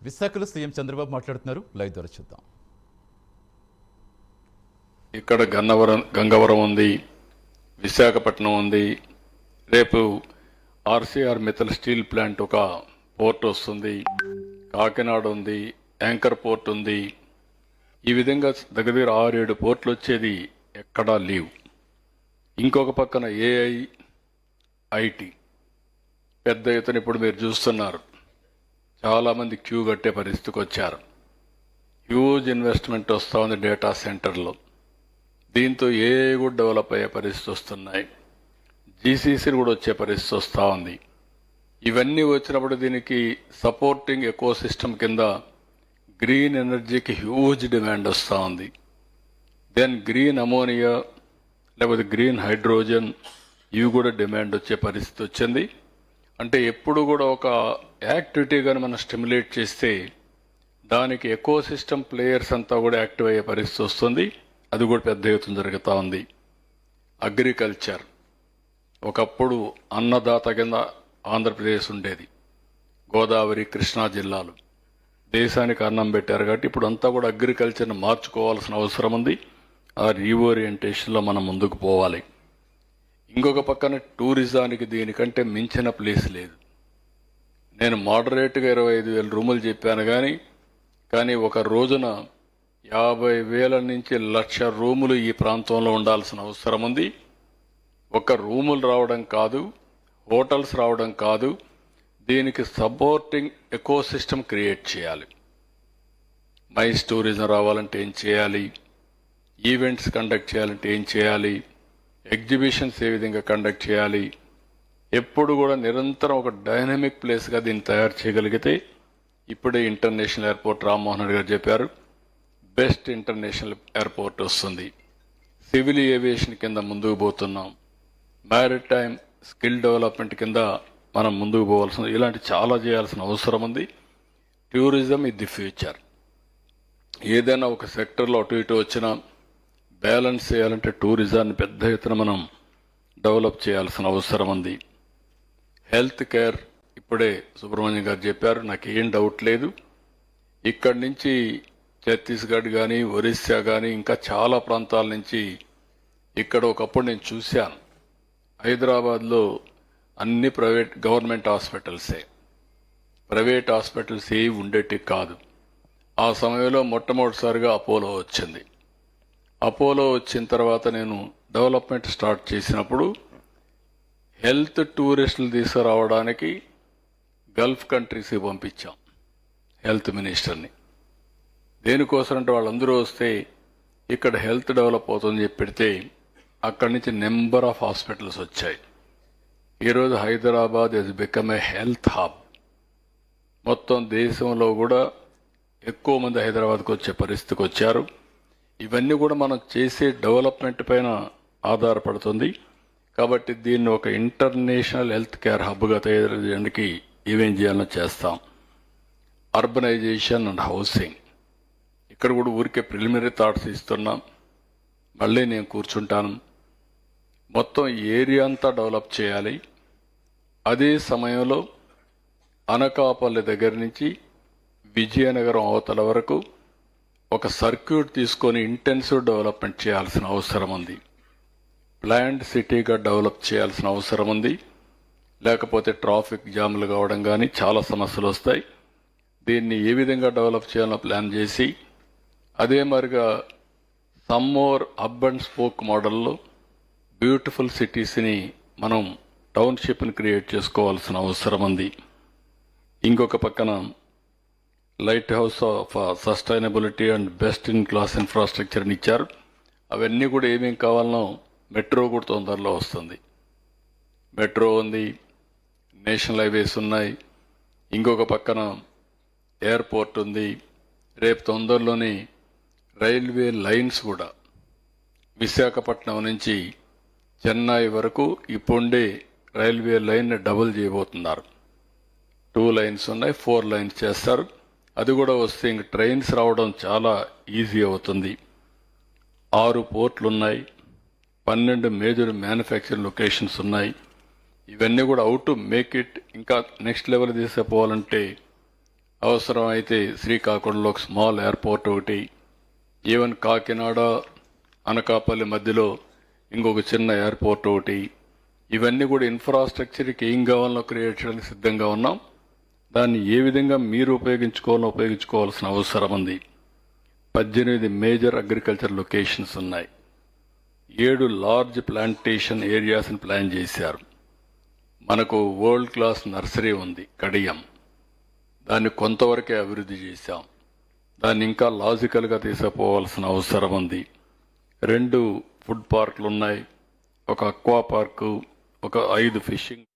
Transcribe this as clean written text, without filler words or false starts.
విశాఖలో సీఎం చంద్రబాబు మాట్లాడుతున్నారు. లైవ్ ద్వారా చూద్దాం. ఇక్కడ గంగవరం ఉంది, విశాఖపట్నం ఉంది. రేపు ఆర్సీఆర్ మిథల్ స్టీల్ ప్లాంట్ ఒక పోర్ట్ వస్తుంది, కాకినాడ ఉంది, యాంకర్ పోర్ట్ ఉంది. ఈ విధంగా దగ్గర 6-7 పోర్ట్లు వచ్చేది ఎక్కడా లేవు. ఇంకొక పక్కన ఏఐ ఐటీ పెద్ద ఎత్తున ఇప్పుడు మీరు చూస్తున్నారు, చాలామంది క్యూ కట్టే పరిస్థితికి వచ్చారు. హ్యూజ్ ఇన్వెస్ట్మెంట్ వస్తూ ఉంది డేటా సెంటర్లో. దీంతో ఏఐ కూడా డెవలప్ అయ్యే పరిస్థితి వస్తున్నాయి, జీసీసీ కూడా వచ్చే పరిస్థితి వస్తూ ఉంది. ఇవన్నీ వచ్చినప్పుడు దీనికి సపోర్టింగ్ ఎకో సిస్టమ్ కింద గ్రీన్ ఎనర్జీకి హ్యూజ్ డిమాండ్ వస్తూ ఉంది. దెన్ గ్రీన్ అమోనియా లేకపోతే గ్రీన్ హైడ్రోజన్ ఇవి కూడా డిమాండ్ వచ్చే పరిస్థితి వచ్చింది. అంటే ఎప్పుడు కూడా ఒక యాక్టివిటీ కానీ మనం స్టిమ్యులేట్ చేస్తే దానికి ఎకో సిస్టమ్ ప్లేయర్స్ అంతా కూడా యాక్టివ్ అయ్యే పరిస్థితి వస్తుంది. అది కూడా పెద్ద ఎత్తున జరుగుతూ ఉంది. అగ్రికల్చర్ ఒకప్పుడు అన్నదాత కింద ఆంధ్రప్రదేశ్ ఉండేది, గోదావరి కృష్ణా జిల్లాలు దేశానికి అన్నం పెట్టారు. కాబట్టి ఇప్పుడు అంతా కూడా అగ్రికల్చర్ని మార్చుకోవాల్సిన అవసరం ఉంది. ఆ రీఓరియంటేషన్లో మనం ముందుకు పోవాలి. ఇంకొక పక్కన టూరిజానికి దీనికంటే మించిన ప్లేస్ లేదు. నేను మోడరేట్గా 25,000 రూములు చెప్పాను, కానీ ఒక రోజున 50,000 నుంచి 1,00,000 రూములు ఈ ప్రాంతంలో ఉండాల్సిన అవసరం ఉంది. ఒక రూములు రావడం కాదు, హోటల్స్ రావడం కాదు, దీనికి సపోర్టింగ్ ఎకో సిస్టమ్ క్రియేట్ చేయాలి. మైస్ టూరిజం రావాలంటే ఏం చేయాలి, ఈవెంట్స్ కండక్ట్ చేయాలంటే ఏం చేయాలి, ఎగ్జిబిషన్స్ ఏ విధంగా కండక్ట్ చేయాలి. ఎప్పుడు కూడా నిరంతరం ఒక డైనమిక్ ప్లేస్గా దీన్ని తయారు చేయగలిగితే, ఇప్పుడే ఇంటర్నేషనల్ ఎయిర్పోర్ట్ రామ్మోహన్ రెడ్డి గారు చెప్పారు, బెస్ట్ ఇంటర్నేషనల్ ఎయిర్పోర్ట్ వస్తుంది. సివిల్ ఏవియేషన్ కింద ముందుకు పోతున్నాం. మ్యారిటైమ్ స్కిల్ డెవలప్మెంట్ కింద మనం ముందుకు పోవాల్సిన, ఇలాంటి చాలా చేయాల్సిన అవసరం ఉంది. Tourism is the future. ఏదైనా ఒక సెక్టర్లో అటు ఇటు వచ్చినా బ్యాలెన్స్ చేయాలంటే టూరిజాన్ని పెద్ద ఎత్తున మనం డెవలప్ చేయాల్సిన అవసరం ఉంది. హెల్త్ కేర్ ఇప్పుడే సుబ్రహ్మణ్యం గారు చెప్పారు, నాకు ఏం డౌట్ లేదు. ఇక్కడి నుంచి ఛత్తీస్గఢ్ కానీ ఒరిస్సా కానీ ఇంకా చాలా ప్రాంతాల నుంచి ఇక్కడ ఒకప్పుడు నేను చూశాను, హైదరాబాద్లో అన్ని గవర్నమెంట్ హాస్పిటల్సే, ప్రైవేట్ హాస్పిటల్స్ ఏవి ఉండేటి కాదు. ఆ సమయంలో మొట్టమొదటిసారిగా అపోలో వచ్చింది. అపోలో వచ్చిన తర్వాత నేను డెవలప్మెంట్ స్టార్ట్ చేసినప్పుడు హెల్త్ టూరిస్టులు తీసుకురావడానికి గల్ఫ్ కంట్రీస్కి పంపించాం హెల్త్ మినిస్టర్ని. దేనికోసం అంటే వాళ్ళందరూ వస్తే ఇక్కడ హెల్త్ డెవలప్ అవుతుందని చెప్పి పెడితే అక్కడి నుంచి నెంబర్ ఆఫ్ హాస్పిటల్స్ వచ్చాయి. ఈరోజు Hyderabad has become a health hub. మొత్తం దేశంలో కూడా ఎక్కువ మంది హైదరాబాద్కు వచ్చే పరిస్థితికి వచ్చారు. ఇవన్నీ కూడా మనం చేసే డెవలప్మెంట్ పైన ఆధారపడుతుంది. కాబట్టి దీన్ని ఒక ఇంటర్నేషనల్ హెల్త్ కేర్ హబ్గా తయారు చేయడానికి ఏమేం చేయాలో చేస్తాం. అర్బనైజేషన్ అండ్ హౌసింగ్ ఇక్కడ కూడా ఊరికే ప్రిలిమినరీ థాట్స్ ఇస్తున్నాం. మళ్ళీ నేను కూర్చుంటాను, మొత్తం ఏరియా అంతా డెవలప్ చేయాలి. అదే సమయంలో అనకాపల్లి దగ్గర నుంచి విజయనగరం అవతల వరకు ఒక సర్క్యూట్ తీసుకొని ఇంటెన్సివ్ డెవలప్మెంట్ చేయాల్సిన అవసరం ఉంది. ప్లాండ్ సిటీగా డెవలప్ చేయాల్సిన అవసరం ఉంది. లేకపోతే ట్రాఫిక్ జాములు కావడం కానీ చాలా సమస్యలు వస్తాయి. దీన్ని ఏ విధంగా డెవలప్ చేయాలో ప్లాన్ చేసి, అదే మరిగా some more hub and spoke మోడల్లో బ్యూటిఫుల్ సిటీస్ని మనం టౌన్షిప్ని క్రియేట్ చేసుకోవాల్సిన అవసరం ఉంది. ఇంకొక పక్కన light house of sustainability and best in class ఇన్ఫ్రాస్ట్రక్చర్ని ఇచ్చారు. అవన్నీ కూడా ఏమేం కావాలనో మెట్రో కూడా తొందరలో వస్తుంది. మెట్రో ఉంది, నేషనల్ హైవేస్ ఉన్నాయి, ఇంకొక పక్కన ఎయిర్పోర్ట్ ఉంది. రేపు తొందరలోనే రైల్వే లైన్స్ కూడా విశాఖపట్నం నుంచి చెన్నై వరకు ఇప్పుడే రైల్వే లైన్ డబుల్ చేయబోతున్నారు. 2 లైన్స్ ఉన్నాయి, 4 లైన్స్ చేస్తారు. అది కూడా వస్తే ఇంక ట్రైన్స్ రావడం చాలా ఈజీ అవుతుంది. 6 పోర్ట్లు ఉన్నాయి, 12 మేజర్ మ్యానుఫ్యాక్చరింగ్ లొకేషన్స్ ఉన్నాయి. ఇవన్నీ కూడా అవుట్ టు మేక్ ఇట్ ఇంకా నెక్స్ట్ లెవెల్ తీసుకుపోవాలంటే అవసరం అయితే శ్రీకాకుళంలో ఒక స్మాల్ ఎయిర్పోర్ట్ ఒకటి, ఈవెన్ కాకినాడ అనకాపల్లి మధ్యలో ఇంకొక చిన్న ఎయిర్పోర్ట్ ఒకటి, ఇవన్నీ కూడా ఇన్ఫ్రాస్ట్రక్చర్కి ఏం కావాలో క్రియేట్ చేయడానికి సిద్ధంగా ఉన్నాం. దాన్ని ఏ విధంగా మీరు ఉపయోగించుకోవాల్సిన అవసరం ఉంది. 18 మేజర్ అగ్రికల్చర్ లొకేషన్స్ ఉన్నాయి. 7 లార్జ్ ప్లాంటేషన్ ఏరియాస్ని ప్లాన్ చేశారు. మనకు వరల్డ్ క్లాస్ నర్సరీ ఉంది కడియం, దాన్ని కొంతవరకే అభివృద్ధి చేశాం. దాన్ని ఇంకా లాజికల్గా తీసుకుపోవాల్సిన అవసరం ఉంది. 2 ఫుడ్ పార్కులు ఉన్నాయి, ఒక అక్వా పార్కు, ఒక 5 ఫిషింగ్